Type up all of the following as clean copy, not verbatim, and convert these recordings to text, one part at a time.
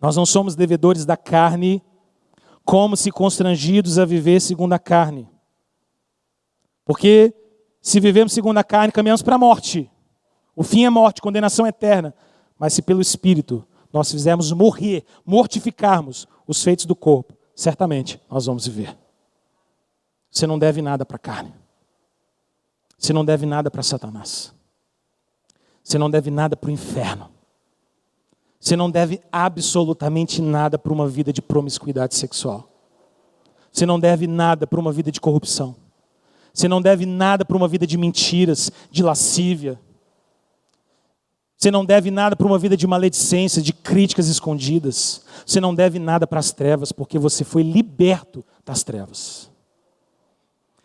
Nós não somos devedores da carne, como se constrangidos a viver segundo a carne. Porque se vivemos segundo a carne, caminhamos para a morte. O fim é morte, condenação eterna. Mas se pelo Espírito nós fizermos morrer, mortificarmos os feitos do corpo, certamente nós vamos viver. Você não deve nada para a carne. Você não deve nada para Satanás. Você não deve nada para o inferno. Você não deve absolutamente nada para uma vida de promiscuidade sexual. Você não deve nada para uma vida de corrupção. Você não deve nada para uma vida de mentiras, de lascívia. Você não deve nada para uma vida de maledicência, de críticas escondidas. Você não deve nada para as trevas, porque você foi liberto das trevas.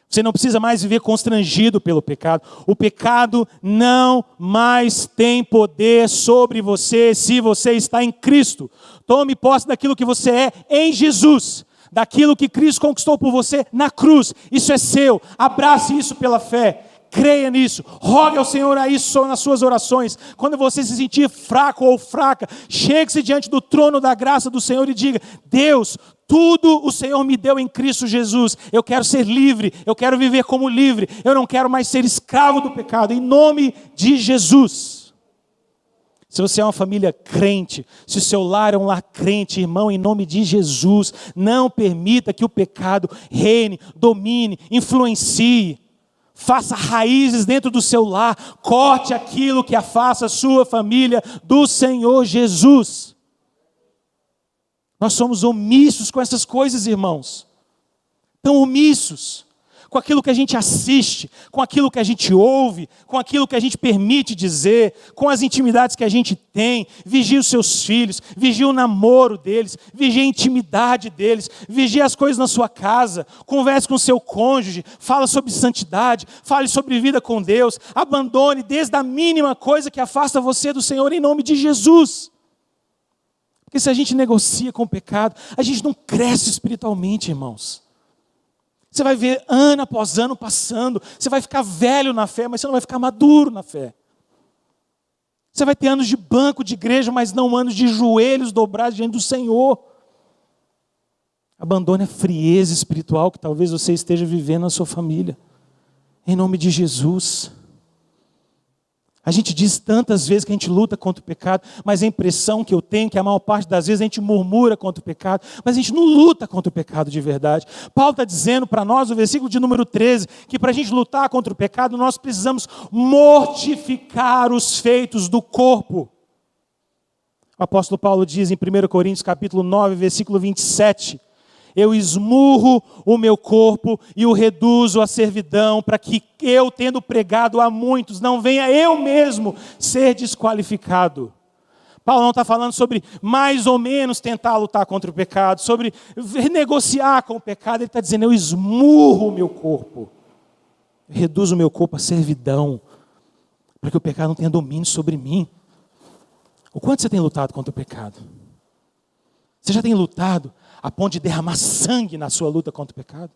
Você não precisa mais viver constrangido pelo pecado. O pecado não mais tem poder sobre você se você está em Cristo. Tome posse daquilo que você é em Jesus. Daquilo que Cristo conquistou por você na cruz. Isso é seu. Abrace isso pela fé. Creia nisso. Rogue ao Senhor a isso nas suas orações. Quando você se sentir fraco ou fraca, chegue-se diante do trono da graça do Senhor e diga: Deus, tudo o Senhor me deu em Cristo Jesus. Eu quero ser livre. Eu quero viver como livre. Eu não quero mais ser escravo do pecado. Em nome de Jesus. Se você é uma família crente, se o seu lar é um lar crente, irmão, em nome de Jesus, não permita que o pecado reine, domine, influencie. Faça raízes dentro do seu lar. Corte aquilo que afasta a sua família do Senhor Jesus. Nós somos omissos com essas coisas, irmãos. Tão omissos com aquilo que a gente assiste, com aquilo que a gente ouve, com aquilo que a gente permite dizer, com as intimidades que a gente tem. Vigie os seus filhos, vigie o namoro deles, vigie a intimidade deles, vigie as coisas na sua casa, converse com o seu cônjuge, fala sobre santidade, fale sobre vida com Deus, abandone desde a mínima coisa que afasta você do Senhor em nome de Jesus. Porque se a gente negocia com o pecado, a gente não cresce espiritualmente, irmãos. Você vai ver ano após ano passando, você vai ficar velho na fé, mas você não vai ficar maduro na fé. Você vai ter anos de banco de igreja, mas não anos de joelhos dobrados diante do Senhor. Abandone a frieza espiritual que talvez você esteja vivendo na sua família. Em nome de Jesus. A gente diz tantas vezes que a gente luta contra o pecado, mas a impressão que eu tenho é que a maior parte das vezes a gente murmura contra o pecado, mas a gente não luta contra o pecado de verdade. Paulo está dizendo para nós, no versículo de número 13, que para a gente lutar contra o pecado, nós precisamos mortificar os feitos do corpo. O apóstolo Paulo diz em 1 Coríntios capítulo 9, versículo 27, eu esmurro o meu corpo e o reduzo à servidão, para que eu, tendo pregado a muitos, não venha eu mesmo ser desqualificado. Paulo não está falando sobre mais ou menos tentar lutar contra o pecado, sobre negociar com o pecado. Ele está dizendo, eu esmurro o meu corpo, reduzo o meu corpo à servidão, para que o pecado não tenha domínio sobre mim. O quanto você tem lutado contra o pecado? Você já tem lutado a ponto de derramar sangue na sua luta contra o pecado?